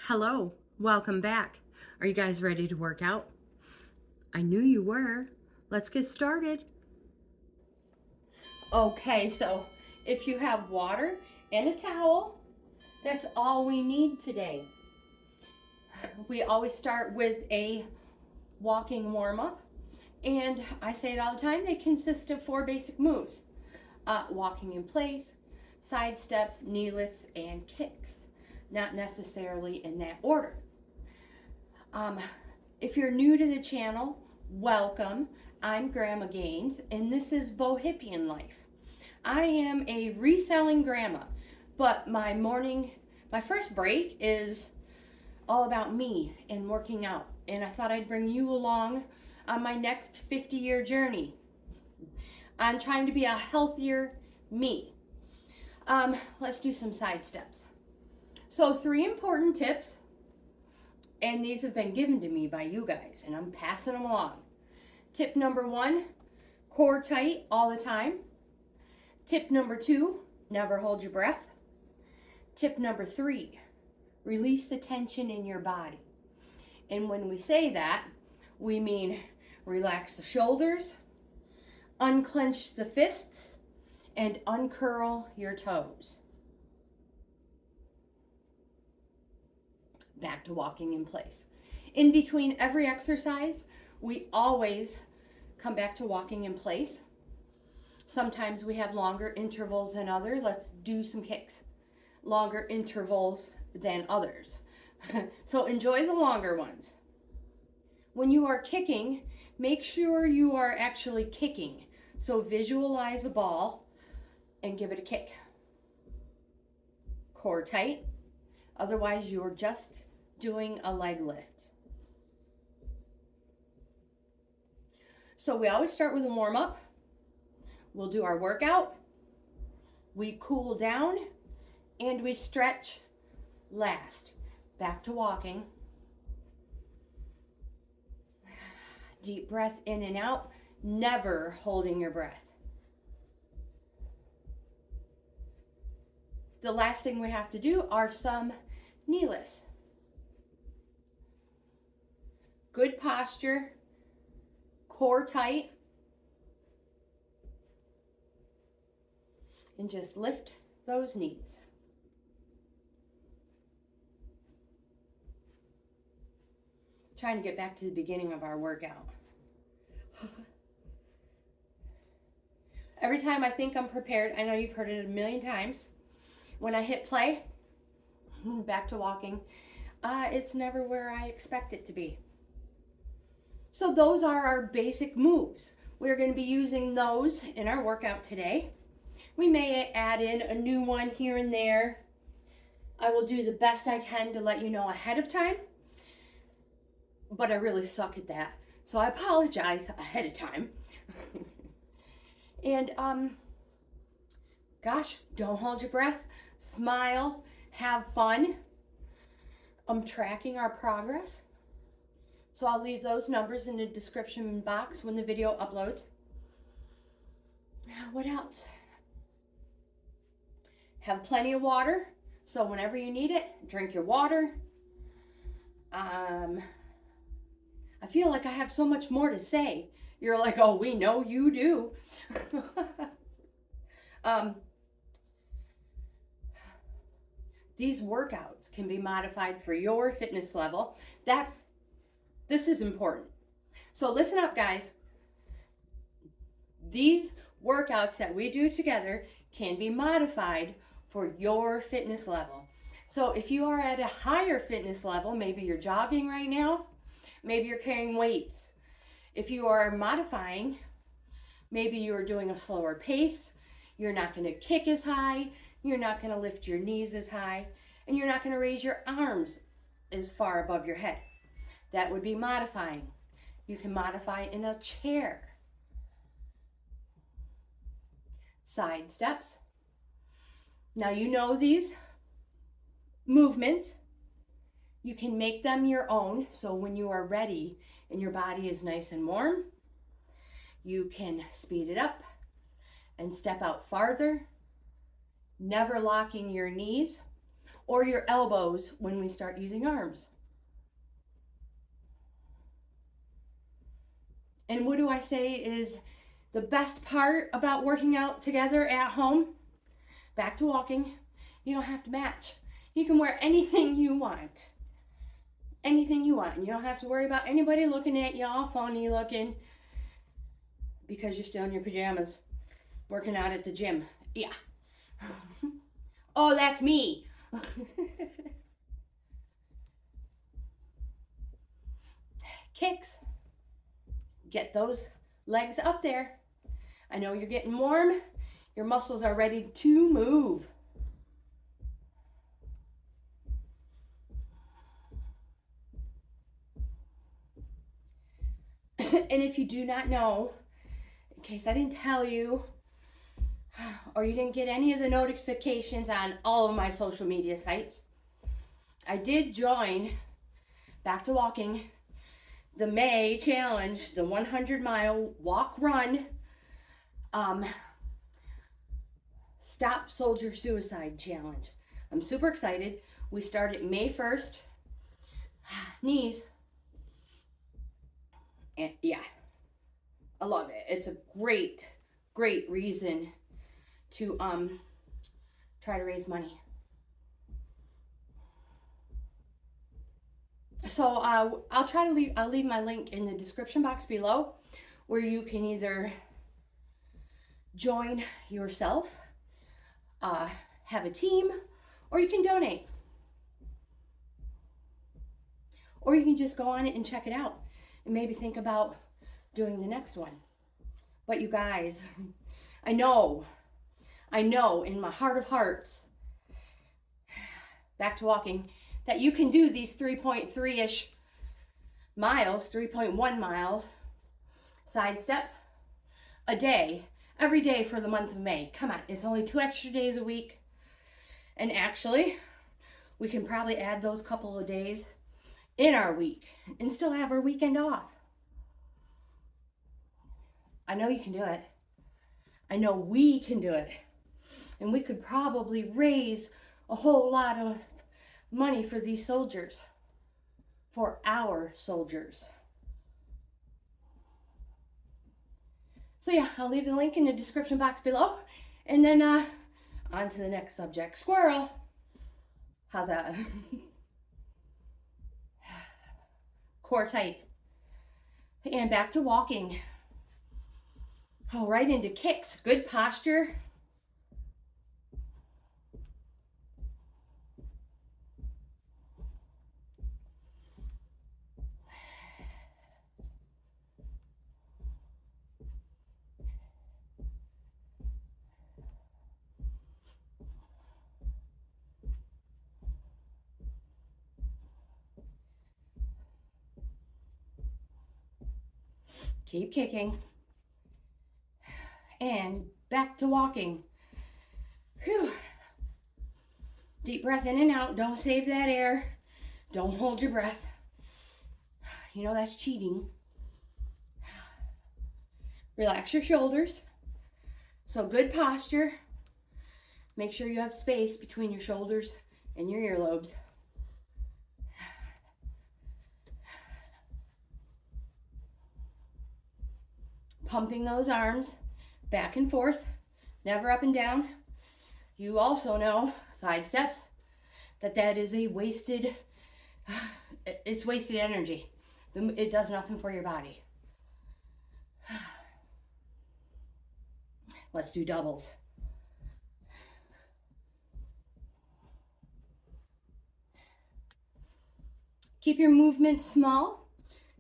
Hello, welcome back. Are you guys ready to work out? I knew you were. Let's get started. Okay, so if you have water and a towel, that's all we need today. We always start with a walking warm-up, and I say it all the time, they consist of 4 basic moves. Walking in place, side steps, knee lifts, and kicks. Not necessarily in that order. If you're new to the channel, welcome. I'm Grandma GAINZ, and this is Bohippianlife. I am a reselling grandma, but my first break is all about me and working out. And I thought I'd bring you along on my next 50-year journey on trying to be a healthier me. Let's do some side steps. So 3 important tips, and these have been given to me by you guys, and I'm passing them along. Tip number 1, core tight all the time. Tip number 2, never hold your breath. Tip number 3, release the tension in your body. And when we say that, we mean relax the shoulders, unclench the fists, and uncurl your toes. Back to walking in place. In between every exercise, we always come back to walking in place. Sometimes we have longer intervals than others. Let's do some kicks. Longer intervals than others. So enjoy the longer ones. When you are kicking, make sure you are actually kicking. So visualize a ball and give it a kick. Core tight. Otherwise, you're just doing a leg lift. So we always start with a warm-up. We'll do our workout. We cool down and we stretch last. Back to walking. Deep breath in and out, never holding your breath. The last thing we have to do are some knee lifts. Good posture, core tight, and just lift those knees. Trying to get back to the beginning of our workout. Every time I think I'm prepared, I know you've heard it a million times, when I hit play, back to walking, it's never where I expect it to be. So those are our basic moves. We're going to be using those in our workout today. We may add in a new one here and there. I will do the best I can to let you know ahead of time, but I really suck at that. So I apologize ahead of time. And gosh, don't hold your breath. Smile, have fun. I'm tracking our progress. So I'll leave those numbers in the description box when the video uploads. What else? Have plenty of water. So whenever you need it, drink your water. I feel like I have so much more to say. You're like, oh, we know you do. These workouts can be modified for your fitness level. This is important. So listen up, guys. These workouts that we do together can be modified for your fitness level. So if you are at a higher fitness level, maybe you're jogging right now, maybe you're carrying weights. If you are modifying, maybe you're doing a slower pace, you're not going to kick as high, you're not going to lift your knees as high, and you're not going to raise your arms as far above your head. That would be modifying. You can modify in a chair. Side steps. Now you know these movements. You can make them your own. So when you are ready and your body is nice and warm, you can speed it up and step out farther, never locking your knees or your elbows when we start using arms. And what do I say is the best part about working out together at home? Back to walking. You don't have to match. You can wear anything you want. Anything you want. And you don't have to worry about anybody looking at you all phony looking because you're still in your pajamas working out at the gym. Yeah. Oh, that's me. Kicks. Get those legs up there. I know you're getting warm. Your muscles are ready to move. And if you do not know, in case I didn't tell you, or you didn't get any of the notifications on all of my social media sites, I did join Back to Walking, the May challenge, the 100-mile walk run, Stop Soldier Suicide Challenge. I'm super excited. We started May 1st. Knees. And yeah, I love it. It's a great, great reason to try to raise money. So I'll leave my link in the description box below, where you can either join yourself, have a team, or you can donate. Or you can just go on it and check it out and maybe think about doing the next one. But you guys, I know in my heart of hearts, Back to Walking, that you can do these 3.3-ish miles, 3.1 miles, side steps a day, every day for the month of May. Come on, it's only 2 extra days a week. And actually, we can probably add those couple of days in our week and still have our weekend off. I know you can do it. I know we can do it. And we could probably raise a whole lot of money for these soldiers, for our soldiers. So yeah, I'll leave the link in the description box below. And then on to the next subject. Squirrel. How's that? Core tight. And back to walking. Oh, right into kicks. Good posture. Keep kicking. And back to walking. Whew. Deep breath in and out. Don't save that air. Don't hold your breath. You know that's cheating. Relax your shoulders. So good posture. Make sure you have space between your shoulders and your earlobes. Pumping those arms back and forth, never up and down. You also know, side steps, that is a wasted, it's wasted energy. It does nothing for your body. Let's do doubles. Keep your movement small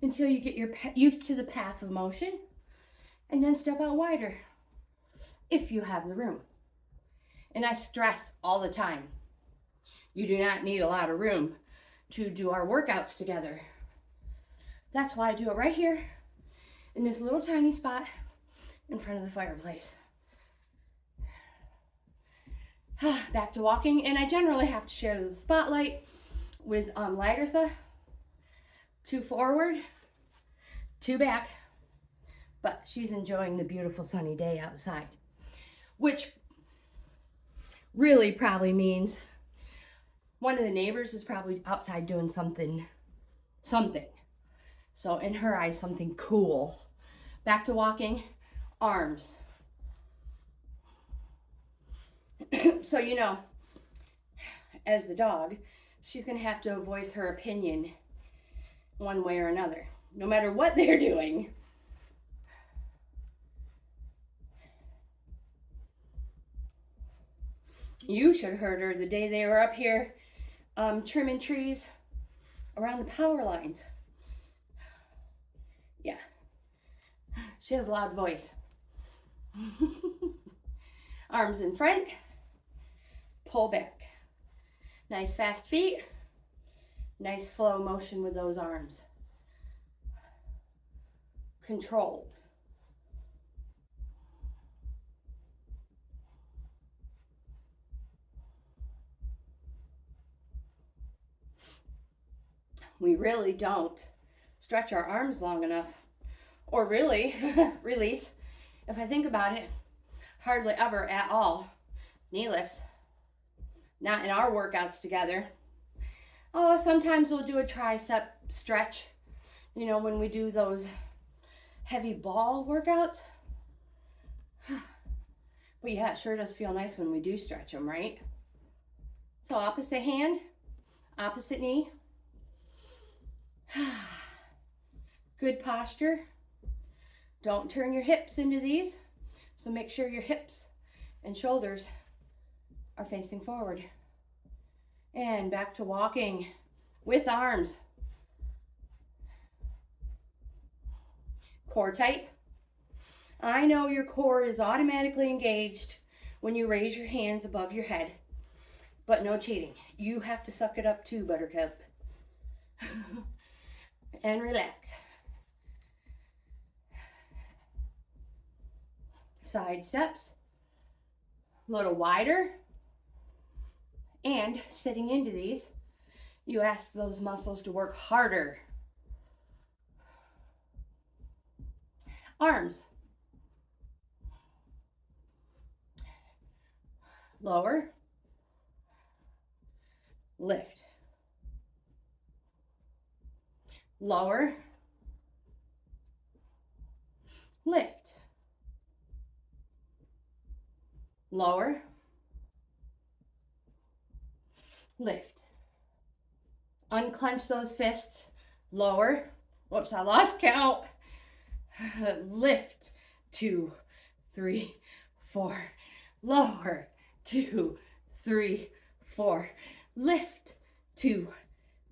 until you get used to the path of motion. And then step out wider if you have the room. And I stress all the time, you do not need a lot of room to do our workouts together. That's why I do it right here in this little tiny spot in front of the fireplace. Back to walking, and I generally have to share the spotlight with Lagertha. 2 forward, 2 back. But she's enjoying the beautiful sunny day outside, which really probably means One of the neighbors is probably outside doing something. So in her eyes, something cool. Back to walking, arms. So, you know, as the dog, she's going to have to voice her opinion one way or another, no matter what they're doing. You should have heard her the day they were up here trimming trees around the power lines. Yeah, she has a loud voice. Arms in front, pull back. Nice fast feet, nice slow motion with those arms. Controlled. We really don't stretch our arms long enough, or really release. If I think about it, hardly ever at all. Knee lifts, not in our workouts together. Oh, sometimes we'll do a tricep stretch, you know, when we do those heavy ball workouts. But yeah, it sure does feel nice when we do stretch them, right? So opposite hand, opposite knee. Good posture. Don't turn your hips into these. So make sure your hips and shoulders are facing forward. And back to walking with arms. Core tight. I know your core is automatically engaged when you raise your hands above your head, but no cheating. You have to suck it up too, Buttercup. And relax. Side steps, a little wider, and sitting into these, you ask those muscles to work harder. Arms. Lower, lift. Lower, lift. Lower, lift. Unclench those fists. Lower. Whoops, I lost count. Lift. 2, 3, 4. Lower. 2, 3, 4. Lift. 2,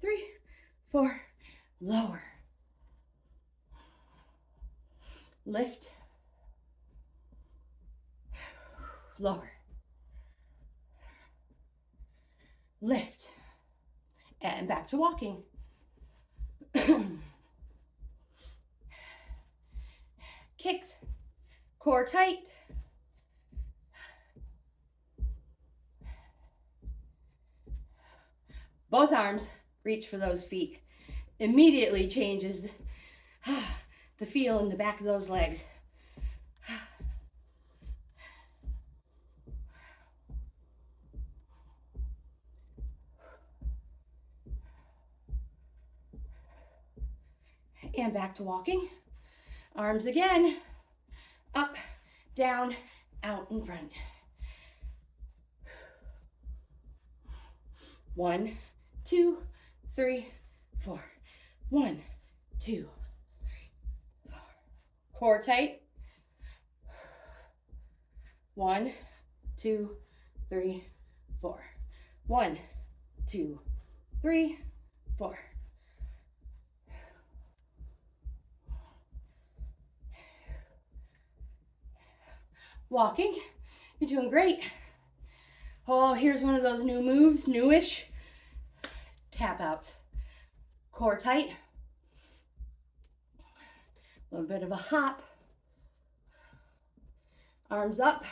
3, 4. Lower. Lift. Lower. Lift. And back to walking. Kicks. Core tight. Both arms reach for those feet. Immediately changes the feel in the back of those legs. And back to walking. Arms again. Up, down, out in front. 1, 2, 3, 4. 1, 2, 3, 4. Core tight. 1, 2, 3, 4. 1, 2, 3, 4. Walking. You're doing great. Oh, here's one of those new moves, newish. Tap outs. Core tight. A little bit of a hop. Arms up.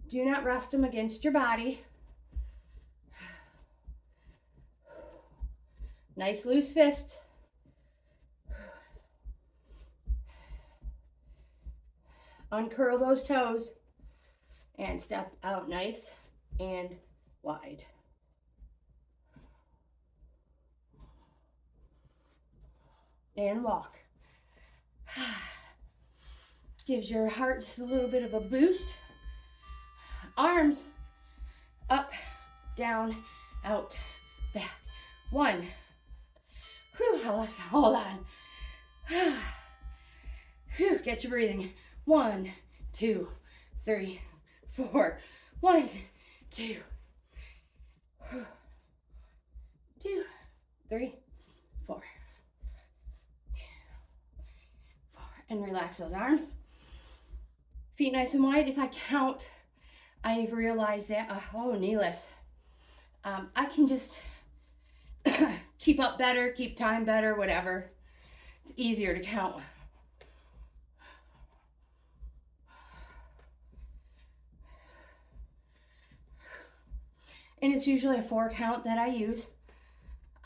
Do not rest them against your body. Nice loose fist. Uncurl those toes and step out nice and wide. And walk. Gives your heart just a little bit of a boost. Arms up, down, out, back. 1. Whew, I lost it. Hold on. Whew, get your breathing. 1, 2, 3, 4. 1, 2, 2, 3, 4. And relax those arms. Feet nice and wide. If I count, I've realized that, oh, knee lifts. I can just keep up better, keep time better, whatever. It's easier to count. And it's usually a 4 count that I use.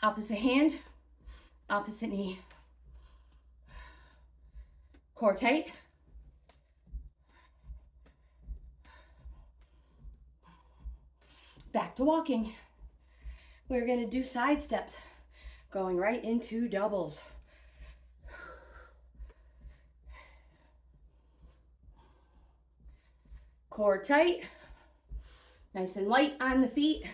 Opposite hand, opposite knee. Core tight. Back to walking. We're going to do side steps, going right into doubles. Core tight. Nice and light on the feet.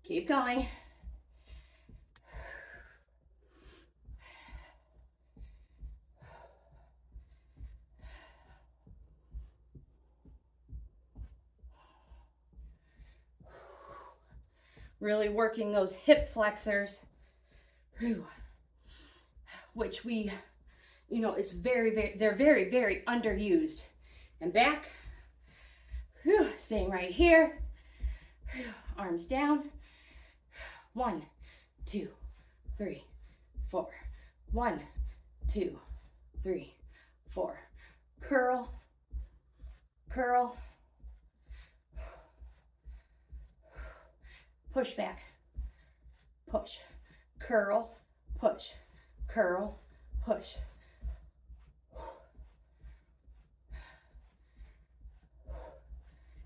Keep going. Really working those hip flexors, which we, it's they're very underused. And back, staying right here, arms down. 1, 2, 3, 4. 1, 2, 3, 4. Curl, curl. Push back, push, curl, push, curl, push.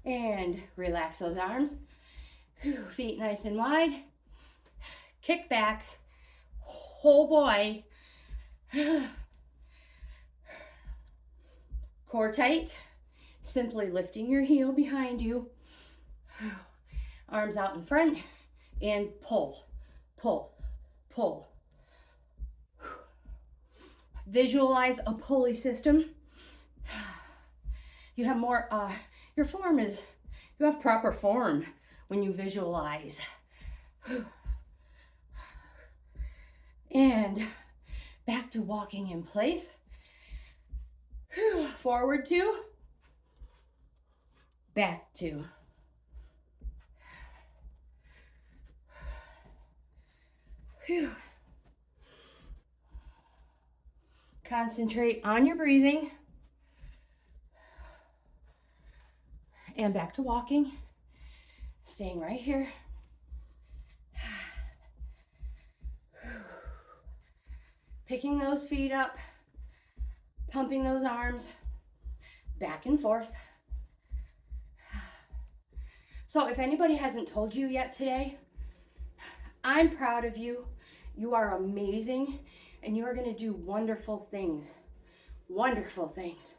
And relax those arms. Feet nice and wide. Kickbacks. Oh boy. Core tight. Simply lifting your heel behind you. Arms out in front and pull, pull, pull. Visualize a pulley system. You have more, you have proper form when you visualize. And back to walking in place. Forward 2, back 2. Whew. Concentrate on your breathing. And back to walking. Staying right here. Picking those feet up. Pumping those arms. Back and forth. So if anybody hasn't told you yet today, I'm proud of you. You are amazing, and you are going to do wonderful things. Wonderful things.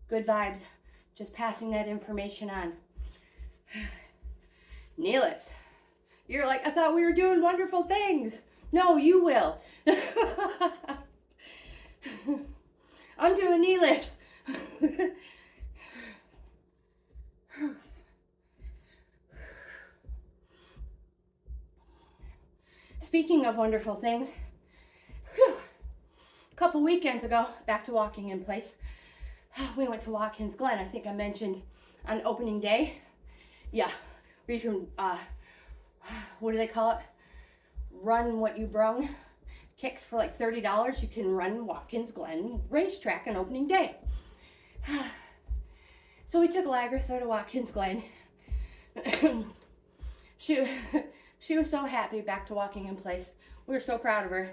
Good vibes. Just passing that information on. Knee lifts. You're like, I thought we were doing wonderful things. No, you will. I'm doing knee lifts. Speaking of wonderful things, a couple weekends ago, back to walking in place, we went to Watkins Glen. I think I mentioned on opening day. Yeah, we can, what do they call it? Run what you brung. Kicks for like $30. You can run Watkins Glen racetrack on opening day. So we took Lagertha to Watkins Glen. She was so happy back to walking in place. We were so proud of her.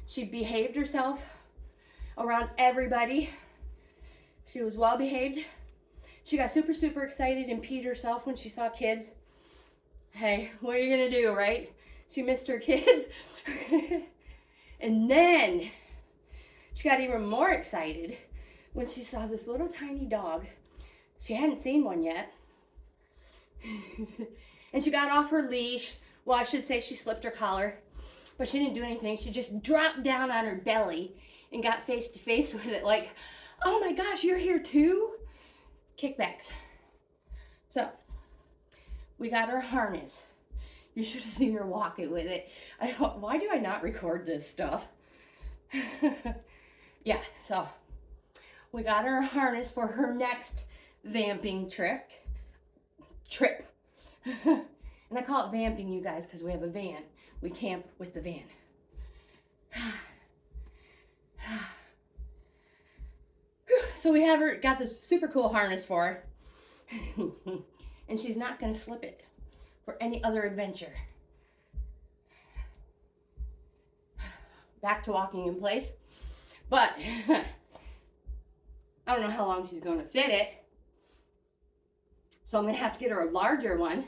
She behaved herself around everybody. She was well behaved. She got super, super excited and peed herself when she saw kids. Hey, what are you gonna do, right? She missed her kids. And then she got even more excited when she saw this little tiny dog. She hadn't seen one yet. And she got off her leash. Well, I should say she slipped her collar, but she didn't do anything. She just dropped down on her belly and got face to face with it like, oh my gosh, you're here too? Kickbacks. So, we got her harness. You should have seen her walking with it. Why do I not record this stuff? Yeah, so we got her a harness for her next vamping trip. And I call it vamping, you guys, because we have a van. We camp with the van. So we have her, got this super cool harness for her. And she's not going to slip it for any other adventure. Back to walking in place. But I don't know how long she's going to fit it. So I'm going to have to get her a larger one.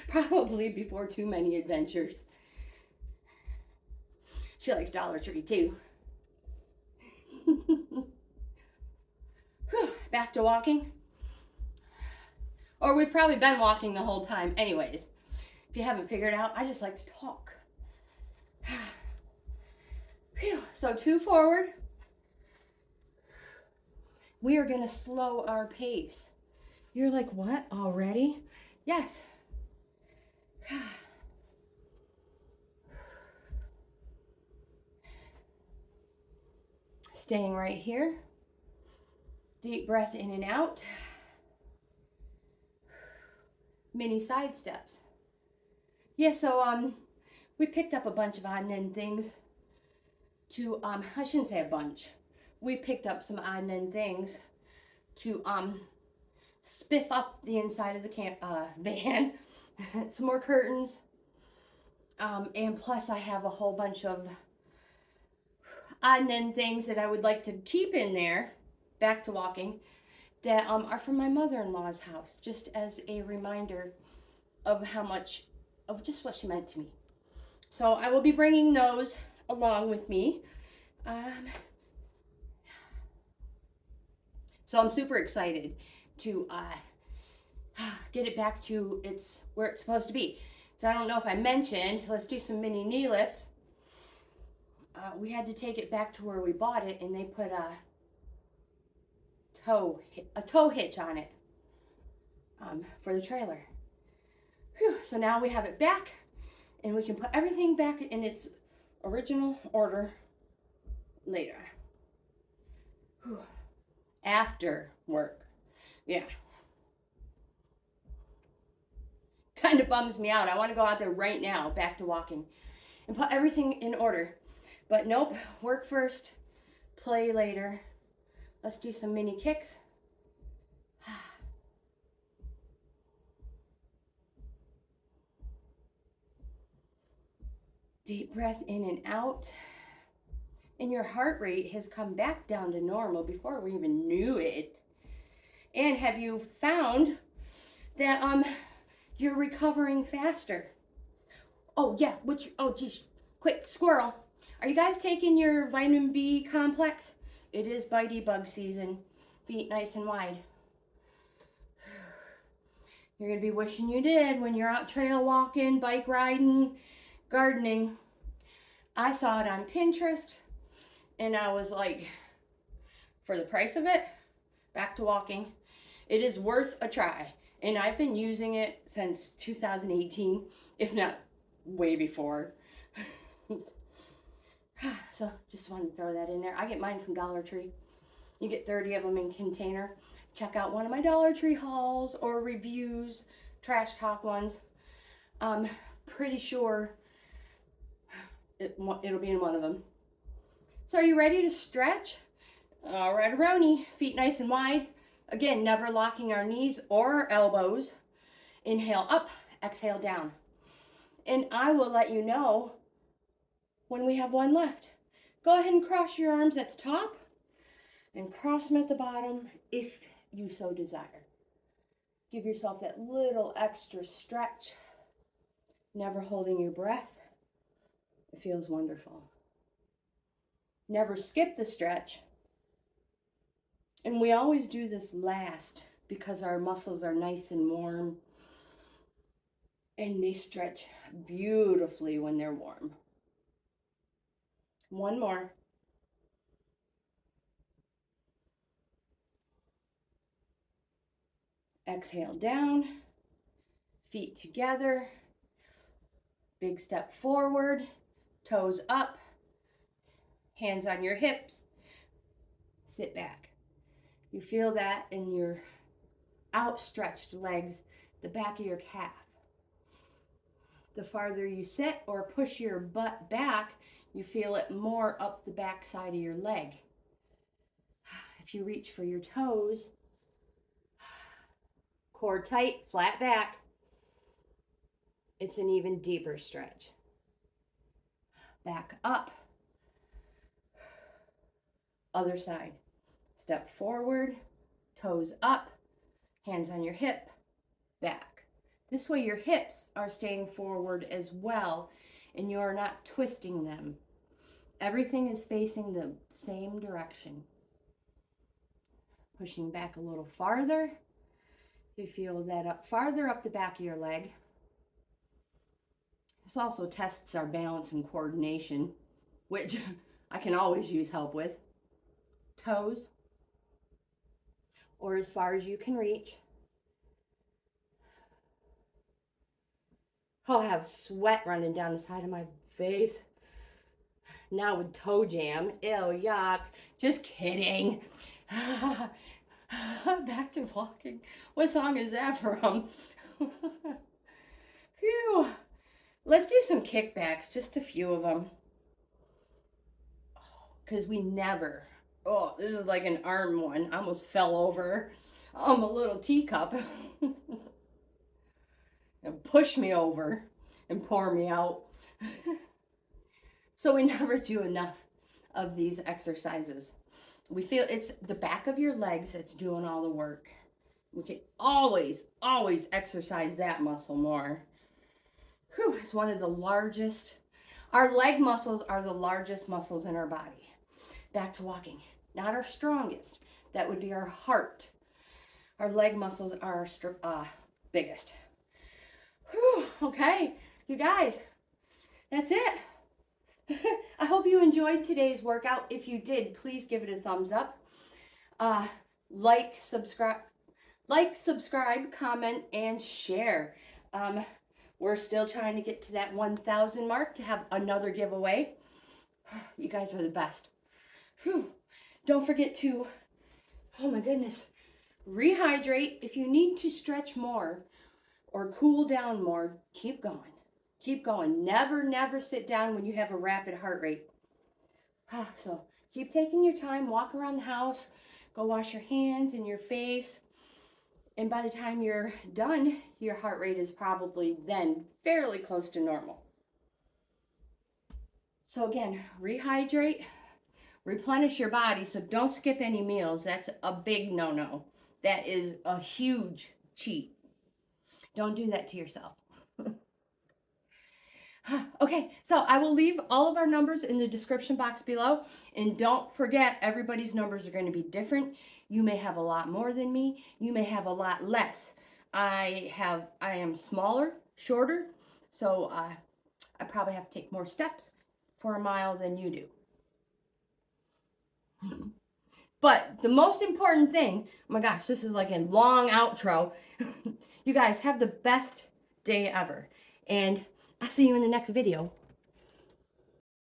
Probably before too many adventures. She likes Dollar Tree too. Back to walking. Or we've probably been walking the whole time anyways. If you haven't figured out, I just like to talk. So 2 forward. We are going to slow our pace. You're like, what? Already? Yes. Staying right here. Deep breath in and out. Mini side steps. Yeah, so we picked up a bunch of odd and end things to I shouldn't say a bunch. We picked up some odd and end things to spiff up the inside of the van. Some more curtains. And plus I have a whole bunch of odd and end things that I would like to keep in there, back to walking, that are from my mother-in-law's house, just as a reminder of how much, of just what she meant to me. So I will be bringing those along with me. So I'm super excited to get it back to where it's supposed to be. So I don't know if I mentioned, let's do some mini knee lifts. We had to take it back to where we bought it, and they put a tow hitch on it for the trailer. Whew. So now we have it back, and we can put everything back in its original order later. Whew. After work. Yeah. Kind of bums me out. I want to go out there right now, back to walking, and put everything in order. But nope, work first, play later. Let's do some mini kicks. Deep breath in and out. And your heart rate has come back down to normal before we even knew it. And have you found that you're recovering faster? Oh yeah, oh geez, quick, squirrel. Are you guys taking your vitamin B complex? It is bitey bug season. Feet nice and wide. You're going to be wishing you did when you're out trail walking, bike riding, gardening. I saw it on Pinterest, and I was like, for the price of it, back to walking. It is worth a try. And I've been using it since 2018, if not way before. So just wanted to throw that in there. I get mine from Dollar Tree. You get 30 of them in container. Check out one of my Dollar Tree hauls or reviews, trash talk ones. Pretty sure it'll be in one of them. So are you ready to stretch? All right, Roni, feet nice and wide. Again, never locking our knees or our elbows. Inhale up, exhale down. And I will let you know when we have one left. Go ahead and cross your arms at the top and cross them at the bottom if you so desire. Give yourself that little extra stretch, never holding your breath. It feels wonderful. Never skip the stretch. And we always do this last because our muscles are nice and warm and they stretch beautifully when they're warm. One more. Exhale down, feet together, big step forward, toes up, hands on your hips, sit back. You feel that in your outstretched legs, the back of your calf. The farther you sit or push your butt back, you feel it more up the back side of your leg. If you reach for your toes, core tight, flat back, it's an even deeper stretch. Back up. Other side. Step forward, toes up, hands on your hip, back. This way your hips are staying forward as well and you're not twisting them. Everything is facing the same direction. Pushing back a little farther. You feel that up farther up the back of your leg. This also tests our balance and coordination, which I can always use help with. Toes, or as far as you can reach. I'll have sweat running down the side of my face. Now with toe jam. Ew, yuck. Just kidding. Back to walking. What song is that from? Phew. Let's do some kickbacks, just a few of them. Because we never. Oh, this is like an arm one. I almost fell over. I'm a little teacup. And push me over and pour me out. So we never do enough of these exercises. We feel it's the back of your legs that's doing all the work. We can always exercise that muscle more. Whew, it's one of the largest. Our leg muscles are the largest muscles in our body. Back to walking. Not our strongest. That would be our heart. Our leg muscles are our biggest. Whew, okay, you guys, that's it. I hope you enjoyed today's workout. If you did, please give it a thumbs up. Like, subscribe, comment, and share. We're still trying to get to that 1,000 mark to have another giveaway. You guys are the best. Whew. Don't forget to, oh my goodness, rehydrate. If you need to stretch more or cool down more, keep going. Keep going. Never sit down when you have a rapid heart rate. So keep taking your time, walk around the house, go wash your hands and your face. And by the time you're done, your heart rate is probably then fairly close to normal. So again, rehydrate, replenish your body. So don't skip any meals. That's a big no-no. That is a huge cheat. Don't do that to yourself. Okay, so I will leave all of our numbers in the description box below. And don't forget, everybody's numbers are going to be different. You may have a lot more than me. You may have a lot less. I am smaller, shorter, so I probably have to take more steps for a mile than you do. But the most important thing, oh my gosh, this is like a long outro. You guys have the best day ever. And I'll see you in the next video.